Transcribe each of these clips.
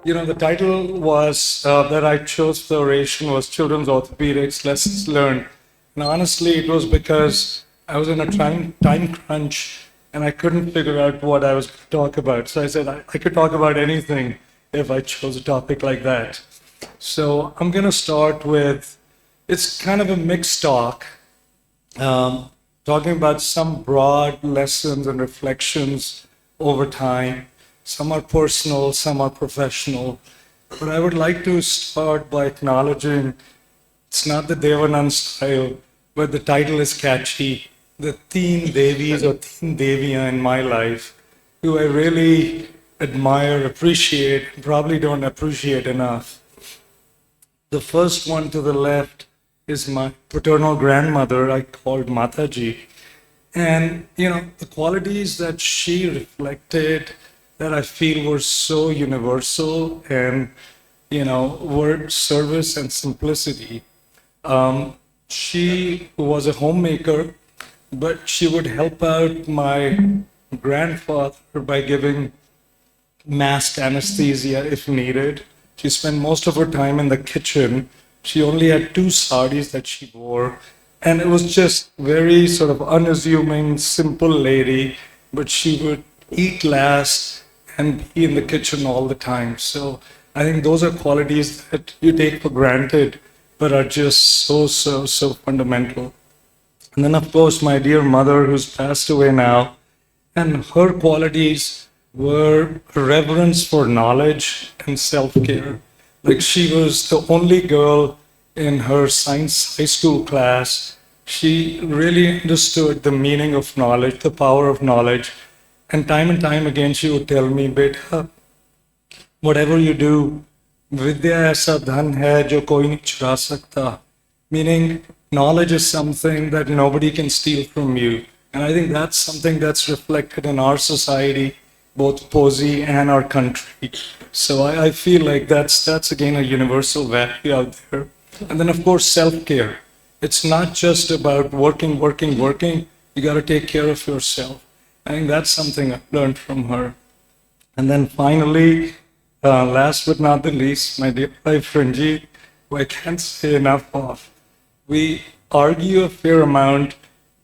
The title was that I chose for the oration was Children's Orthopedics Lessons Learned. And honestly, it was because I was in a time crunch and I couldn't figure out what I was going to talk about. So I said I could talk about anything if I chose a topic like that. So I'm going to start with, it's kind of a mixed talk, talking about some broad lessons and reflections over time. Some are personal, some are professional. But I would like to start by acknowledging it's not the Devanand style, but the title is catchy. The teen Devis or teen Devia in my life, who I really admire, appreciate, and probably don't appreciate enough. The first one to the left is my paternal grandmother, I called Mataji. And, the qualities that she reflected that I feel were so universal and, were service and simplicity. She was a homemaker, but she would help out my grandfather by giving masked anesthesia if needed. She spent most of her time in the kitchen. She only had 2 saris that she wore. And it was just very sort of unassuming, simple lady, but she would eat last and be in the kitchen all the time. So I think those are qualities that you take for granted, but are just so fundamental. And then, of course, my dear mother, who's passed away now, and her qualities were reverence for knowledge and self-care. Like she was the only girl in her science high school class. She really understood the meaning of knowledge, the power of knowledge. And time again, she would tell me, Beta, whatever you do, vidya aisa dhan hai jo koi nahi chura sakta. Meaning, knowledge is something that nobody can steal from you. And I think that's something that's reflected in our society, both POSI and our country. So I feel like that's again a universal value out there. And then, of course, self-care. It's not just about working. You got to take care of yourself. I think that's something I learned from her. And then finally, last but not the least, my dear wife Ranjit, who I can't say enough of. We argue a fair amount,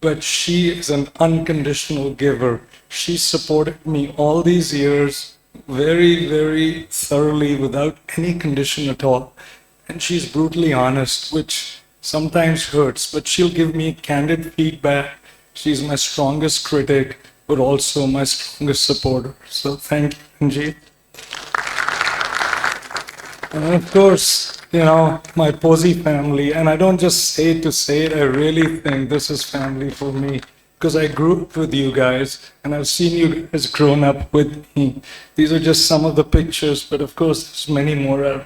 but she is an unconditional giver. She supported me all these years very thoroughly without any condition at all. And she's brutally honest, which sometimes hurts, but she'll give me candid feedback. She's my strongest critic, but also my strongest supporter. So thank you, Sanjeev. And of course, my POSI family, and I don't just say it to say it, I really think this is family for me, because I grew up with you guys, and I've seen you guys grown up with me. These are just some of the pictures, but of course, there's many more out there.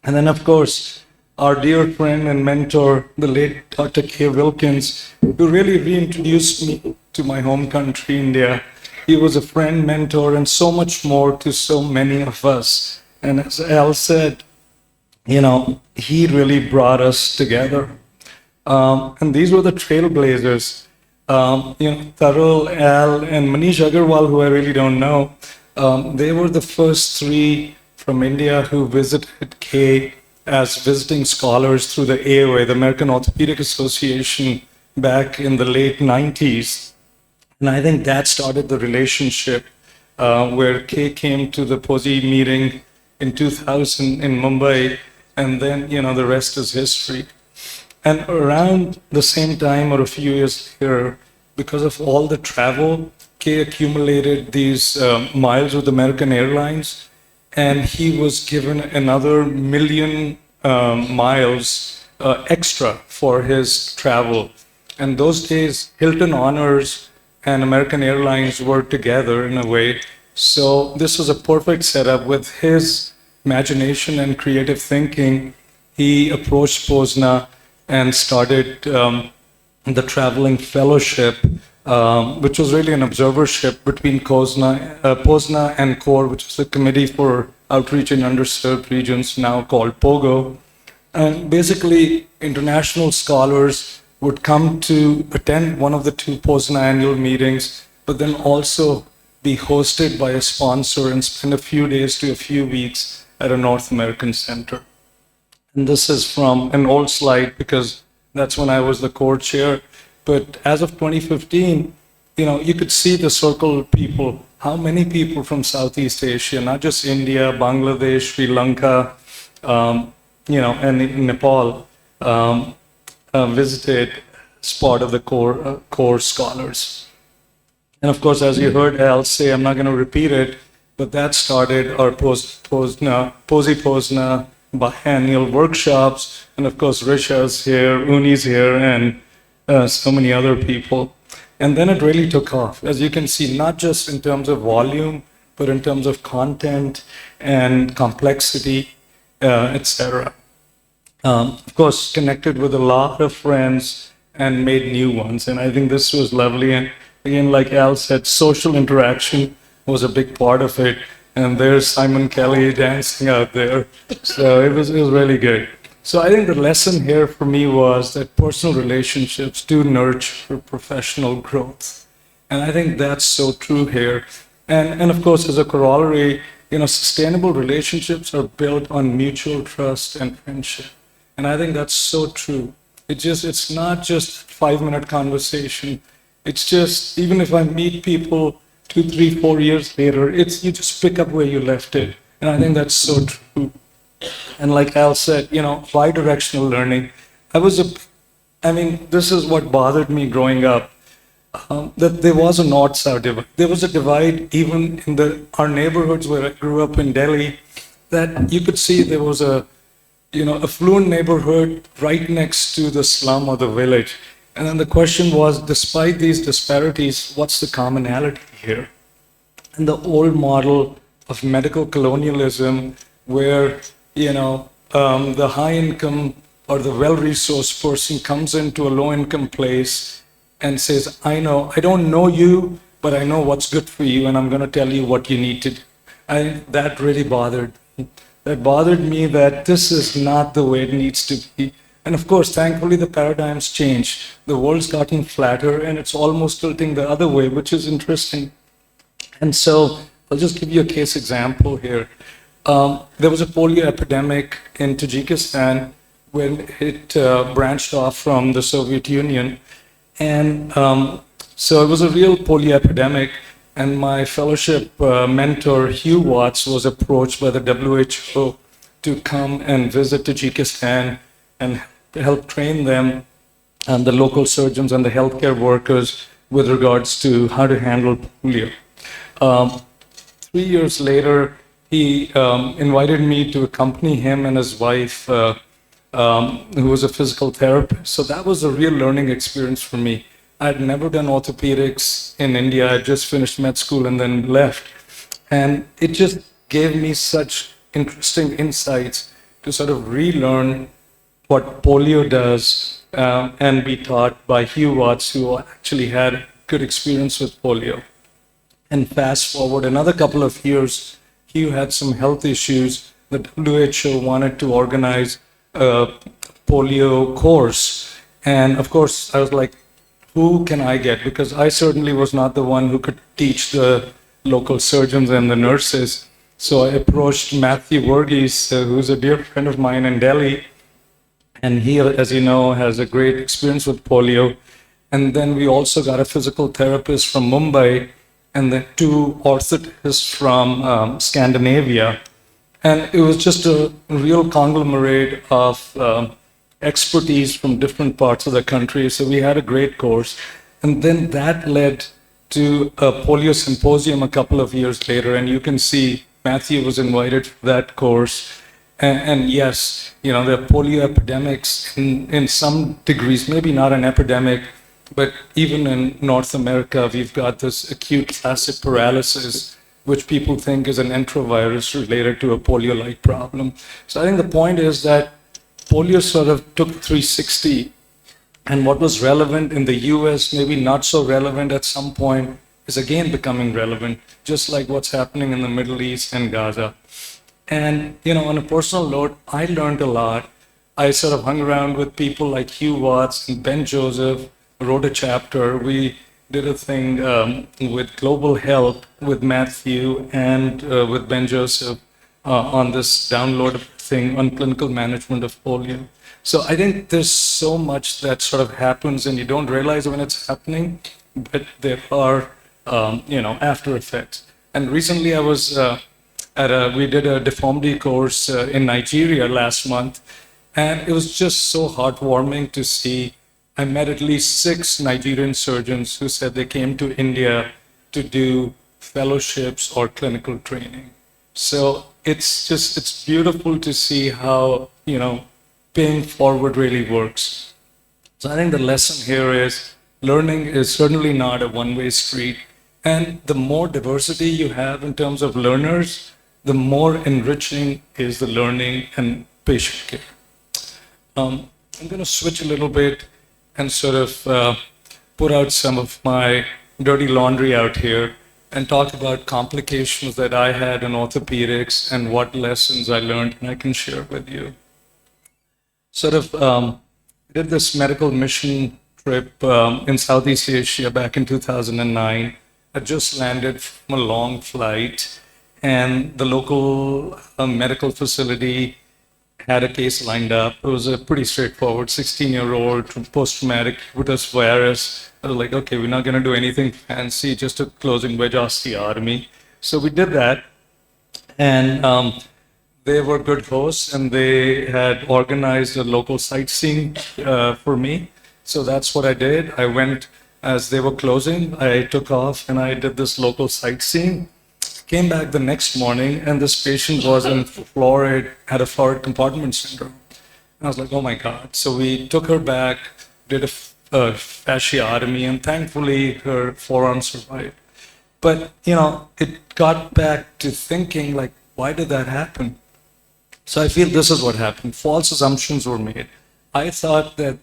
And then, of course, our dear friend and mentor, the late Dr. K. Wilkins, who really reintroduced me to my home country, India. He was a friend, mentor, and so much more to so many of us. And as Al said, he really brought us together. And these were the trailblazers. Tarul, Al, and Manish Agarwal, who I really don't know, they were the first 3 from India who visited K as visiting scholars through the AOA, the American Orthopaedic Association, back in the late 90s. And I think that started the relationship where Kay came to the POSI meeting in 2000 in Mumbai, and then, the rest is history. And around the same time or a few years later, because of all the travel, Kay accumulated these miles with American Airlines, and he was given another 1 million miles extra for his travel. And those days, Hilton Honors and American Airlines were together in a way. So this was a perfect setup. With his imagination and creative thinking, he approached POSNA and started the traveling fellowship, which was really an observership between POSNA and CORE, which is the Committee for Outreach in Underserved Regions, now called POGO. And basically, international scholars would come to attend one of the 2 POSNA annual meetings, but then also be hosted by a sponsor and spend a few days to a few weeks at a North American center. And this is from an old slide because that's when I was the core chair. But as of 2015, you could see the circle of people, how many people from Southeast Asia, not just India, Bangladesh, Sri Lanka, and Nepal, visited as part of the core scholars. And of course, as you heard Al say, I'm not going to repeat it, but that started our POSI POSNA biannual workshops. And of course, Risha's here, Uni's here, and so many other people. And then it really took off, as you can see, not just in terms of volume, but in terms of content and complexity, etc. Of course, connected with a lot of friends and made new ones. And I think this was lovely. And again, like Al said, social interaction was a big part of it. And there's Simon Kelly dancing out there. So it was really good. So I think the lesson here for me was that personal relationships do nurture professional growth. And I think that's so true here. And of course, as a corollary, sustainable relationships are built on mutual trust and friendship. And I think that's so true. It's not just 5-minute conversation. It's just, even if I meet people 2, 3, 4 years later, you just pick up where you left it. And I think that's so true. And like Al said, bi-directional learning. This is what bothered me growing up, that there was a north-south divide. There was a divide even in our neighborhoods where I grew up in Delhi, that you could see there was a affluent neighborhood right next to the slum or the village. And then the question was, despite these disparities, what's the commonality here? And the old model of medical colonialism where, the high income or the well-resourced person comes into a low-income place and says, I don't know you, but I know what's good for you, and I'm going to tell you what you need to do. That really bothered me. That bothered me that this is not the way it needs to be. And of course, thankfully, the paradigm's changed. The world's gotten flatter, and it's almost tilting the other way, which is interesting. And so I'll just give you a case example here. There was a polio epidemic in Tajikistan when it branched off from the Soviet Union. And so it was a real polio epidemic. And my fellowship mentor, Hugh Watts, was approached by the WHO to come and visit Tajikistan and help train them and the local surgeons and the healthcare workers with regards to how to handle polio. 3 years later, he invited me to accompany him and his wife, who was a physical therapist. So that was a real learning experience for me. I had never done orthopedics in India. I had just finished med school and then left. And it just gave me such interesting insights to sort of relearn what polio does and be taught by Hugh Watts, who actually had good experience with polio. And fast forward another couple of years, Hugh had some health issues. The WHO wanted to organize a polio course. And of course, I was like, who can I get? Because I certainly was not the one who could teach the local surgeons and the nurses. So I approached Matthew Verghese, who's a dear friend of mine in Delhi. And he, as you know, has a great experience with polio. And then we also got a physical therapist from Mumbai and then 2 orthotists from Scandinavia. And it was just a real conglomerate of expertise from different parts of the country. So we had a great course. And then that led to a polio symposium a couple of years later. And you can see Matthew was invited for that course. And yes, there are polio epidemics in some degrees, maybe not an epidemic, but even in North America, we've got this acute flaccid paralysis, which people think is an enterovirus related to a polio-like problem. So I think the point is that polio sort of took 360, and what was relevant in the US, maybe not so relevant at some point, is again becoming relevant, just like what's happening in the Middle East and Gaza. And, on a personal note, I learned a lot. I sort of hung around with people like Hugh Watts and Ben Joseph, wrote a chapter. We did a thing with Global Help with Matthew and with Ben Joseph on this download thing on clinical management of polio. So I think there's so much that sort of happens and you don't realize when it's happening, but there are, after effects. And recently I was we did a deformity course in Nigeria last month, and it was just so heartwarming to see. I met at least 6 Nigerian surgeons who said they came to India to do fellowships or clinical training. So it's beautiful to see how, paying forward really works. So I think the lesson here is learning is certainly not a one-way street. And the more diversity you have in terms of learners, the more enriching is the learning and patient care. I'm going to switch a little bit and sort of put out some of my dirty laundry out here and talk about complications that I had in orthopedics and what lessons I learned and I can share with you. Sort of did this medical mission trip in Southeast Asia back in 2009. I just landed from a long flight and the local medical facility had a case lined up. It was a pretty straightforward 16-year-old post-traumatic gratuitous virus. I was like, okay, we're not going to do anything fancy, just a closing wedge osteotomy. So we did that, and they were good hosts, and they had organized a local sightseeing for me. So that's what I did. I went as they were closing. I took off, and I did this local sightseeing. Came back the next morning, and this patient was in had a florid compartment syndrome. And I was like, oh my God. So we took her back, did a fasciotomy, and thankfully her forearm survived. But, it got back to thinking, like, why did that happen? So I feel this is what happened. False assumptions were made. I thought that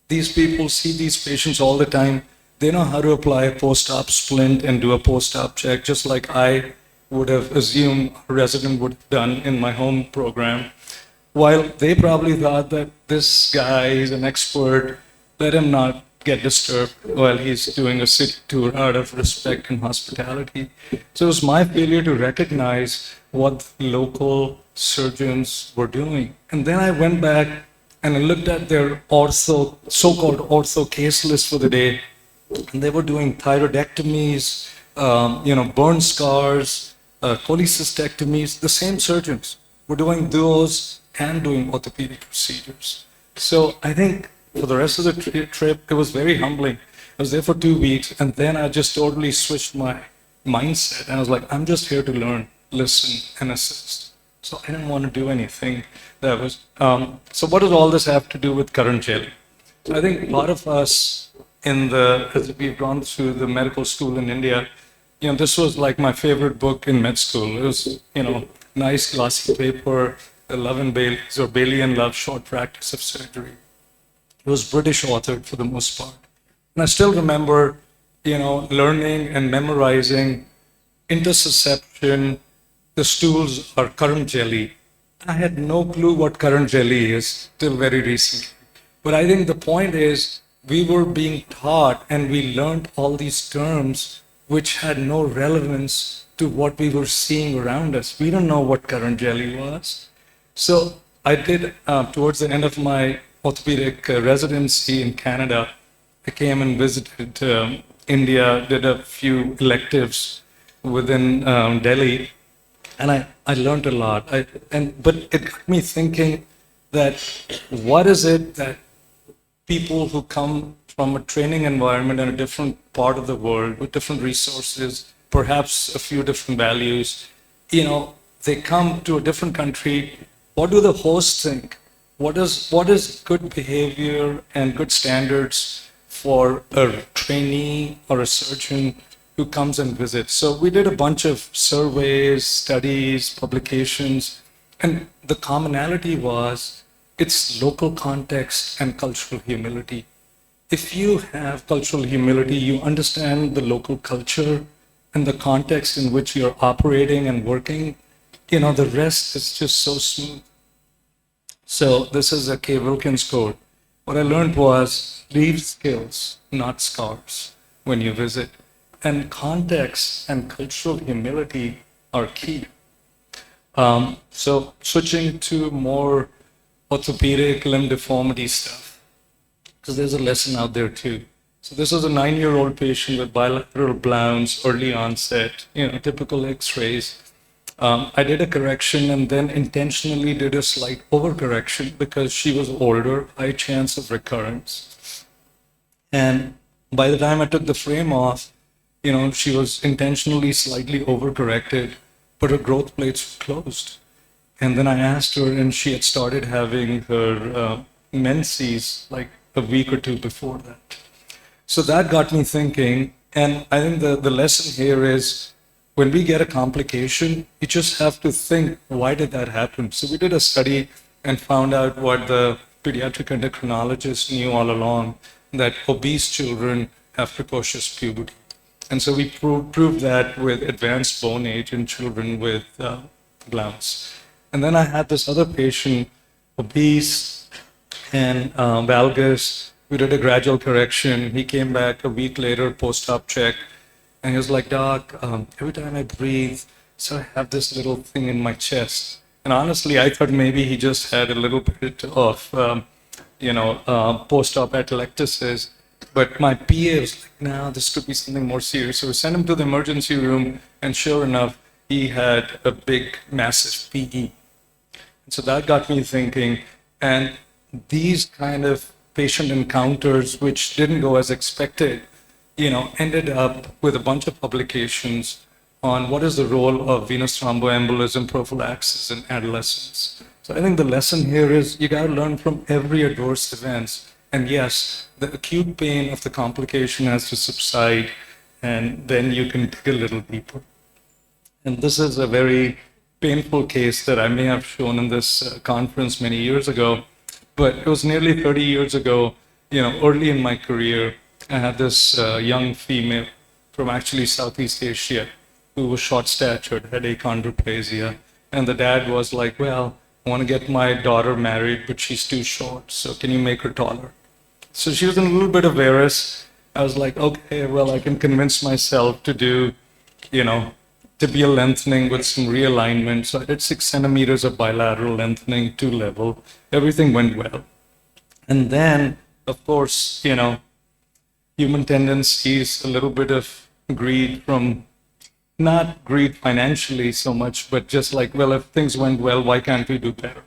these people see these patients all the time. They know how to apply a post-op splint and do a post-op check, just like I would have assumed a resident would have done in my home program. While they probably thought that this guy is an expert, let him not get disturbed while he's doing a city tour out of respect and hospitality. So it was my failure to recognize what local surgeons were doing. And then I went back and I looked at their so-called ortho case list for the day, and they were doing thyroidectomies, burn scars, cholecystectomies. The same surgeons were doing those and doing orthopedic procedures. So I think for the rest of the trip, it was very humbling. I was there for 2 weeks, and then I just totally switched my mindset. And I was like, I'm just here to learn, listen, and assist. So I didn't want to do anything that was. So what does all this have to do with current jelly? So I think a lot of us as we've gone through the medical school in India, this was like my favorite book in med school. It was, nice glossy paper, The Love and Bailey's or Bailey and Love Short Practice of Surgery. It was British authored for the most part. And I still remember, learning and memorizing intussusception, the stools are current jelly. I had no clue what current jelly is till very recently. But I think the point is we were being taught and we learned all these terms which had no relevance to what we were seeing around us. We don't know what current jelly was. So I did, towards the end of my orthopedic residency in Canada, I came and visited India, did a few electives within Delhi, and I learned a lot. But it got me thinking that what is it that people who come from a training environment in a different part of the world with different resources, perhaps a few different values, they come to a different country. What do the hosts think? What is good behavior and good standards for a trainee or a surgeon who comes and visits? So we did a bunch of surveys, studies, publications, and the commonality was it's local context and cultural humility. If you have cultural humility, you understand the local culture and the context in which you're operating and working, the rest is just so smooth. So this is a K. Wilkins quote. What I learned was leave skills, not scars. when you visit. And context and cultural humility are key. So switching to more orthopedic limb deformity stuff, because there's a lesson out there too. So this was a 9-year-old patient with bilateral Blount's, early onset, typical X-rays. I did a correction and then intentionally did a slight overcorrection because she was older, high chance of recurrence. And by the time I took the frame off, she was intentionally slightly overcorrected, but her growth plates were closed. And then I asked her, and she had started having her menses like a week or two before that. So that got me thinking, and I think the lesson here is, when we get a complication, you just have to think, why did that happen? So we did a study and found out what the pediatric endocrinologist knew all along, that obese children have precocious puberty. And so we proved that with advanced bone age in children with Blount's. And then I had this other patient, obese and valgus. We did a gradual correction. He came back a week later, post-op check. And he was like, Doc, every time I breathe, so I have this little thing in my chest. And honestly, I thought maybe he just had a little bit of, post-op atelectasis. But my PA was like, no, this could be something more serious. So we sent him to the emergency room, and sure enough, he had a big, massive PE. And so that got me thinking. And these kind of patient encounters, which didn't go as expected, ended up with a bunch of publications on what is the role of venous thromboembolism prophylaxis in adolescents. So I think the lesson here is you got to learn from every adverse event. And yes, the acute pain of the complication has to subside, and then you can dig a little deeper. And this is a very painful case that I may have shown in this conference many years ago, but it was nearly 30 years ago, early in my career. I had this young female from actually Southeast Asia who was short-statured, had achondroplasia. And the dad was like, well, I want to get my daughter married, but she's too short, so can you make her taller? So she was in a little bit of varus. I was like, okay, well, I can convince myself to do, tibial lengthening with some realignment. So I did 6 centimeters of bilateral lengthening, 2 level. Everything went well. And then, of course, human tendencies, a little bit of greed from, not greed financially so much, but just like, well, if things went well, why can't we do better?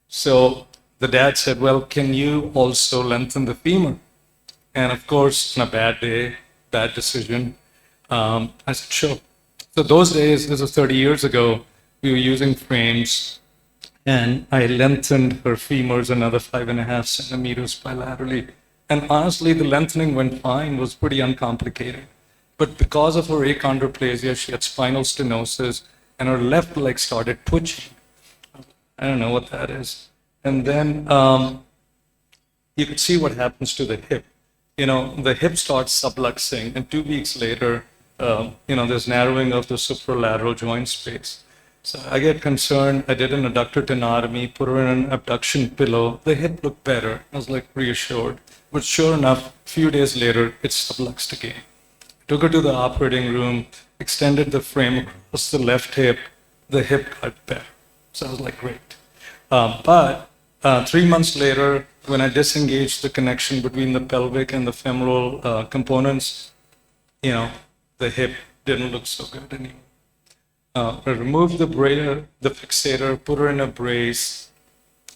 So the dad said, well, can you also lengthen the femur? And of course, on a bad day, bad decision, I said, sure. So those days, this was 30 years ago, we were using frames, and I lengthened her femurs another 5.5 centimeters bilaterally. And honestly, the lengthening went fine, was pretty uncomplicated. But because of her achondroplasia, she had spinal stenosis, and her left leg started twitching. I don't know what that is. And then you could see what happens to the hip. The hip starts subluxing, and 2 weeks later, there's narrowing of the supralateral joint space. So I get concerned. I did an adductor tenotomy, put her in an abduction pillow. The hip looked better. I was like reassured. But sure enough, a few days later, it subluxed again. Took her to the operating room, extended the frame across the left hip. The hip got better. So I was like, great. But 3 months later, when I disengaged the connection between the pelvic and the femoral components, the hip didn't look so good anymore. I removed the fixator, put her in a brace,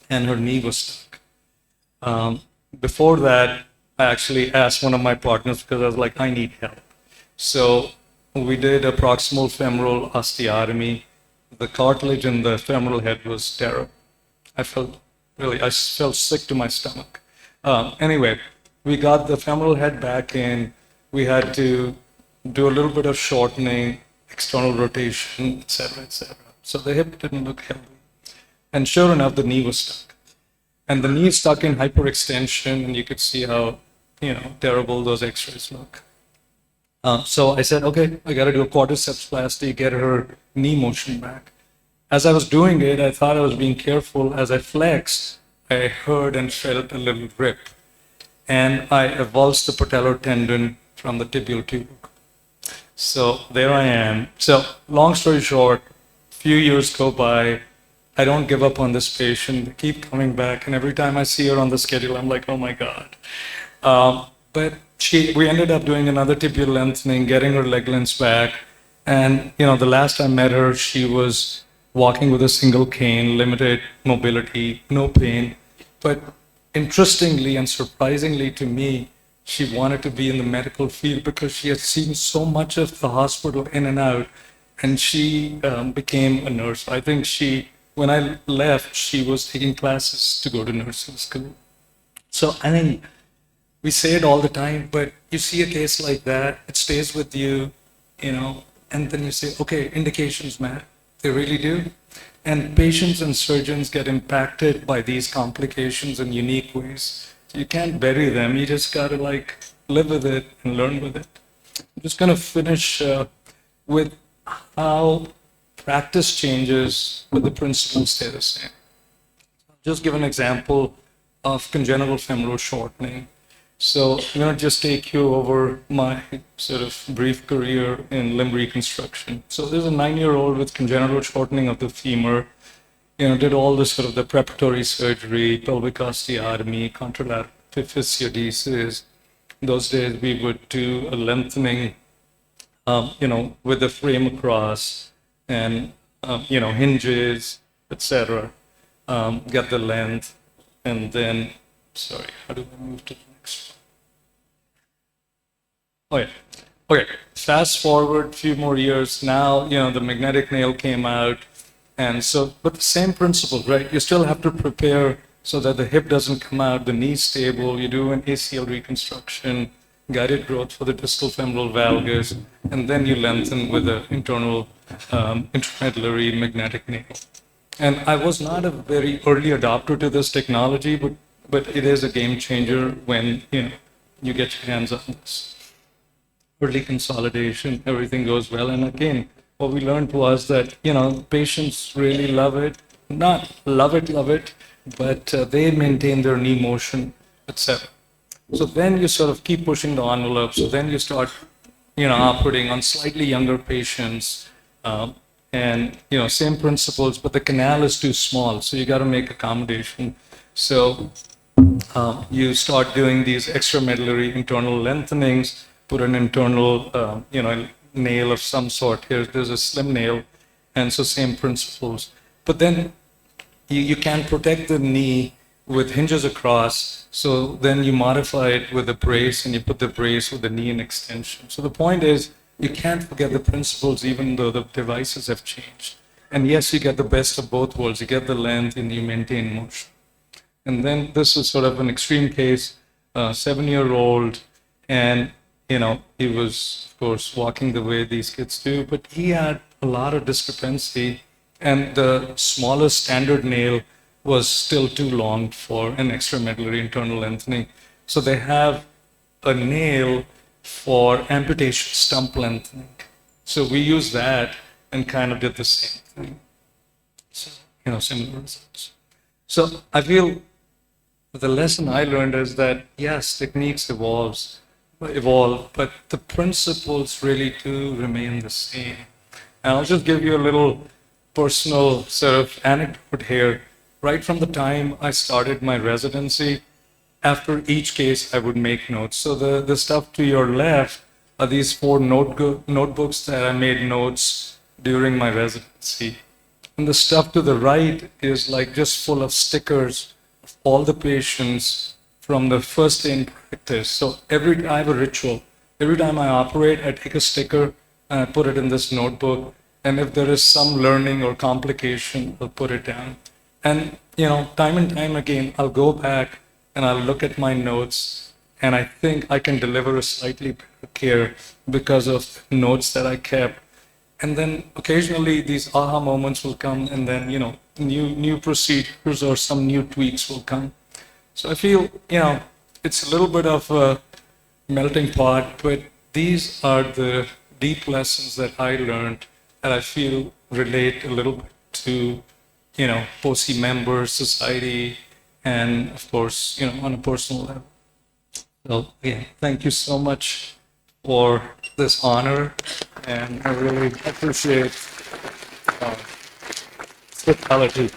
and her knee was stuck. Before that, I actually asked one of my partners because I was like, I need help. So we did a proximal femoral osteotomy. The cartilage in the femoral head was terrible. I felt sick to my stomach. Anyway, we got the femoral head back in. We had to do a little bit of shortening, external rotation, et cetera, et cetera. So the hip didn't look healthy. And sure enough, the knee was stuck. And the knee is stuck in hyperextension, and you could see how, terrible those x-rays look. So I said, okay, I got to do a quadriceps plasty, get her knee motion back. As I was doing it, I thought I was being careful. As I flexed, I heard and felt a little rip. And I avulsed the patellar tendon from the tibial tuber. So there I am. So long story short, few years go by. I don't give up on this patient. They keep coming back, and every time I see her on the schedule, I'm like, oh my God. But we ended up doing another tibial lengthening, getting her leg lengths back. And the last I met her, she was walking with a single cane, limited mobility, no pain. But interestingly and surprisingly to me, she wanted to be in the medical field because she had seen so much of the hospital in and out, and she became a nurse. I think when I left, she was taking classes to go to nursing school. So I think we say it all the time, but you see a case like that, it stays with you, and then you say, okay, indications matter. They really do. And patients and surgeons get impacted by these complications in unique ways. You can't bury them. You just got to live with it and learn with it. I'm just going to finish with how practice changes, but the principles stay the same. I'll just give an example of congenital femoral shortening. So I'm going to just take you over my sort of brief career in limb reconstruction. So there's a 9-year-old with congenital shortening of the femur, did all this sort of the preparatory surgery, pelvic osteotomy, contralateral epiphysiodesis. In those days, we would do a lengthening, with the frame across and, hinges, etc. Get the length, and then, sorry, how do I move to the next one? Oh, yeah. Okay, fast forward a few more years. Now, the magnetic nail came out. And so, but the same principle, right? You still have to prepare so that the hip doesn't come out, the knee's stable. You do an ACL reconstruction, guided growth for the distal femoral valgus, and then you lengthen with the internal intramedullary magnetic nail. And I was not a very early adopter to this technology, but it is a game changer when you get your hands on this. Early consolidation, everything goes well. And again, what we learned was that, patients really love it. Not love it, but they maintain their knee motion, etc. So then you sort of keep pushing the envelope. So then you start, operating on slightly younger patients. And, same principles, but the canal is too small. So you got to make accommodation. So you start doing these extramedullary internal lengthenings, put an internal, nail of some sort. There's a slim nail, and so same principles. But then you can protect the knee with hinges across, so then you modify it with a brace, and you put the brace with the knee in extension. So the point is, you can't forget the principles even though the devices have changed. And yes, you get the best of both worlds. You get the length and you maintain motion. And then this is sort of an extreme case, 7-year-old, and he was, of course, walking the way these kids do, but he had a lot of discrepancy, and the smallest standard nail was still too long for an extramedullary internal lengthening. So they have a nail for amputation stump lengthening. So we used that and kind of did the same thing. So, similar results. So I feel the lesson I learned is that, yes, techniques evolve, but the principles really do remain the same. And I'll just give you a little personal sort of anecdote here. Right from the time I started my residency, after each case, I would make notes. So the stuff to your left are these 4 notebooks that I made notes during my residency. And the stuff to the right is just full of stickers of all the patients from the first day in practice. So I have a ritual. Every time I operate, I take a sticker and I put it in this notebook. And if there is some learning or complication, I'll put it down. And, time and time again, I'll go back and I'll look at my notes, and I think I can deliver a slightly better care because of notes that I kept. And then occasionally these aha moments will come, and then, new procedures or some new tweaks will come. So I feel, it's a little bit of a melting pot, but these are the deep lessons that I learned that I feel relate a little bit to, POSI members, society, and of course, on a personal level. So, thank you so much for this honor, and I really appreciate hospitality.